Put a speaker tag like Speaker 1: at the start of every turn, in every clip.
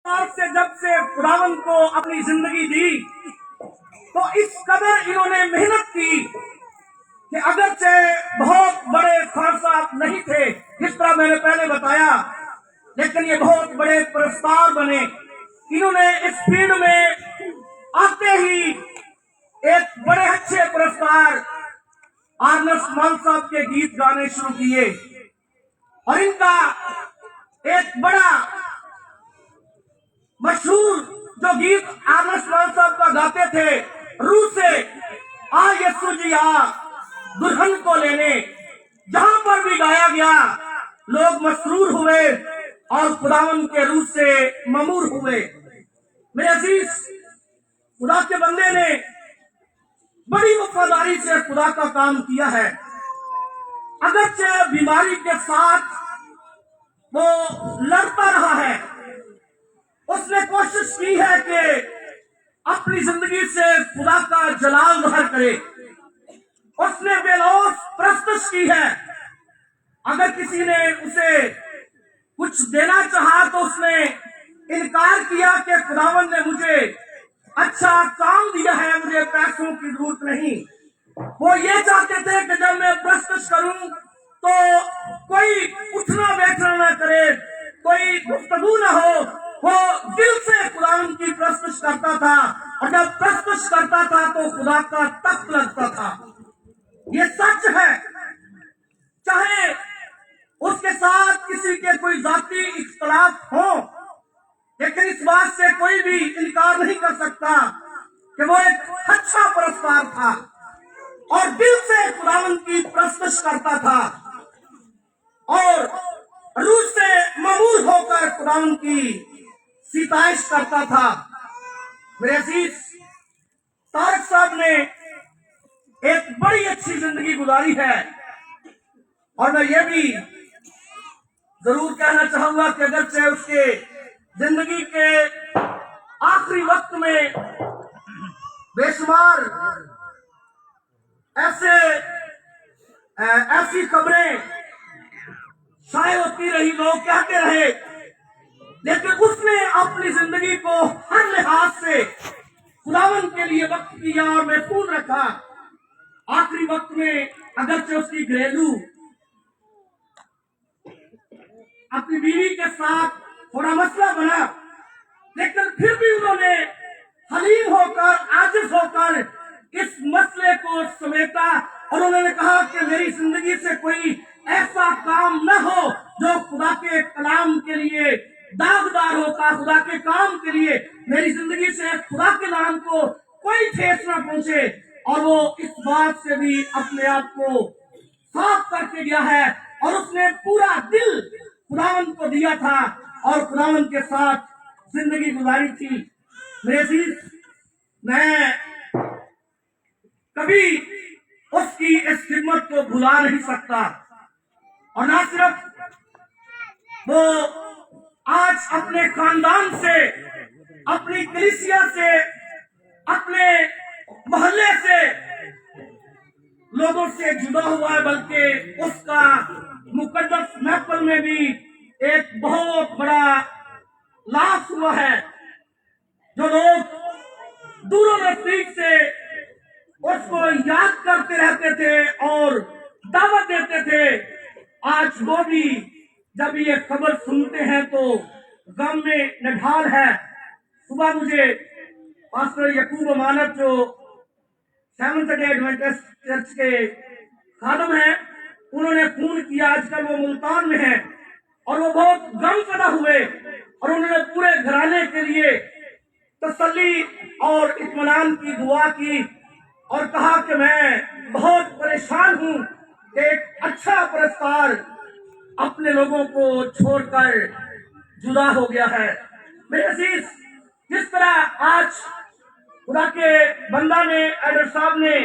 Speaker 1: साल से जब से खुदावंद को अपनी जिंदगी दी तो इस कदर इन्होंने मेहनत की कि अगरचे बहुत बड़े खानसाब नहीं थे, जिस तरह मैंने पहले बताया, लेकिन ये बहुत बड़े पुरस्कार बने। इन्होंने इस फील्ड में आते ही एक बड़े अच्छे पुरस्कार आर्नेस्ट मान साहब के गीत गाने शुरू किए और इनका एक बड़ा मशहूर जो गीत आर्नेस्ट मान साहब का गाते थे, रूह से आ यीशु जी आ दुल्हन को लेने, जहां पर भी गाया गया लोग मसरूर हुए और खुदावन के रूह से ममूर हुए। मेरे अजीज, खुदा के बंदे ने बड़ी वफादारी से खुदा का काम किया है। अगरचे बीमारी के साथ वो लड़ता रहा है, उसने कोशिश की है कि अपनी जिंदगी से खुदा का जलाल ज़ाहिर करे। उसने बेलौस प्रस्तुत की है। अगर किसी ने उसे कुछ देना चाहा तो उसने इनकार किया कि खुदावन ने मुझे अच्छा काम दिया है, मुझे पैसों की जरूरत नहीं। वो ये चाहते थे कि जब मैं प्रस्तुत करूं तो कोई उठना बैठना ना करे, कोई गुफ्तगू ना हो। वो दिल से खुदावन की प्रस्तुत करता था और जब प्रस्तुत करता था तो खुदा का तख्त लगता था। ये सच है, चाहे उसके साथ किसी के कोई जाती इख्तलाफ हो, लेकिन इस बात से कोई भी इनकार नहीं कर सकता कि वो एक अच्छा पुरस्कार था और दिल से खुदावन की प्रस्तुत करता था और रूह से ममूर होकर खुदावन की सिताइश करता था। मेरे अजीज, तारक साहब ने एक बड़ी अच्छी जिंदगी गुजारी है और मैं ये भी जरूर कहना चाहूंगा कि अगरचे उसके जिंदगी के आखिरी वक्त में बेशुमार ऐसी खबरें शाये होती रही, लोग कहते रहे, लेकिन उसने अपनी जिंदगी को हर लिहाज से खुदावन के लिए वक्त दिया और महफूज रखा। आखिरी वक्त में अगरचे उसकी घरेलू अपनी बीवी के साथ थोड़ा मसला बना, लेकिन फिर भी उन्होंने हलीम होकर, आजिज होकर इस मसले को समेटा और उन्होंने कहा कि मेरी जिंदगी से कोई ऐसा काम न हो जो खुदा के कलाम के लिए दागदार होता, खुदा के काम के लिए मेरी जिंदगी से खुदा के नाम को कोई ठेस न पहुंचे। और वो इस बात से भी अपने आप को साफ करके गया है और उसने पूरा दिल खुदावन को दिया था और खुदावन के साथ जिंदगी गुजारी थी। मेरे अजीज, मैं कभी उसकी इस खिदमत को भुला नहीं सकता और ना सिर्फ वो आज अपने खानदान से, अपनी कलीसिया से, अपने मोहल्ले से लोगों से जुड़ा हुआ है, बल्कि उसका मुकद्दस महफिल में भी एक बहुत बड़ा लाभ हुआ है। जो लोग दूरों नजदीक से उसको याद करते रहते थे और दावत देते थे, आज वो भी जब ये खबर सुनते हैं तो गम में निढाल है। सुबह मुझे पास्टर यकूब अमानत, जो सेवंथ डे एडवेंटिस्ट चर्च के खादम हैं, उन्होंने फोन किया। आजकल वो मुल्तान में है और वो बहुत गमज़दा हुए और उन्होंने पूरे घराने के लिए तसल्ली और इत्मीनान की दुआ की और कहा कि मैं बहुत परेशान हूं कि एक अच्छा पुरस्कार अपने लोगों को छोड़कर जुदा हो गया है। मेरे अजीज, जिस तरह आज खुदा के बंदा ने, एडर साहब ने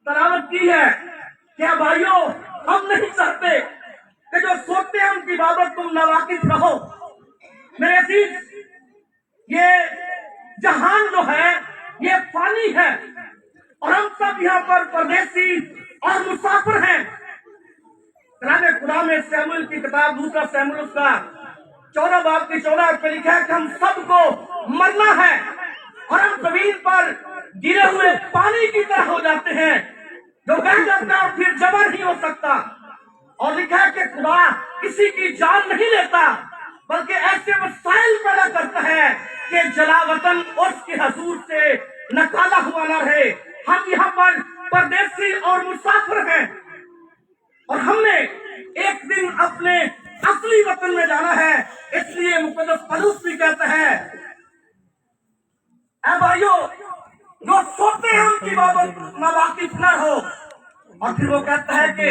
Speaker 1: तलावत की है, क्या भाइयों, हम नहीं चाहते कि जो सोते हैं उनकी बाबत तुम नावाकिफ रहो। मेरे अजीज, ये जहान जो है ये फानी है और हम सब यहाँ पर परदेसी और मुसाफिर हैं। कलाम खुदा में सैमुएल की किताब, दूसरा सैमुएल उसका 14 बाब की 14 पे लिखा है कि हम सबको मरना है और हम जमीन पर गिरे हुए पानी की तरह हो जाते हैं जो बह जाता है और फिर जमा नहीं हो सकता। और लिखा है कि खुदा किसी की जान नहीं लेता बल्कि ऐसे वसाइल पैदा करता है कि जलावतन उसके हजूर से नकाला हुआ न रहे। हम यहाँ पर परदेसी और मुसाफिर हैं और हमने एक दिन अपने असली वतन में जाना है। इसलिए मुकद्दस पौलुस भी कहता है, ऐ भाइयों जो सोते हैं उनकी बाबत ना वाकिफ न हो। और फिर वो कहता है कि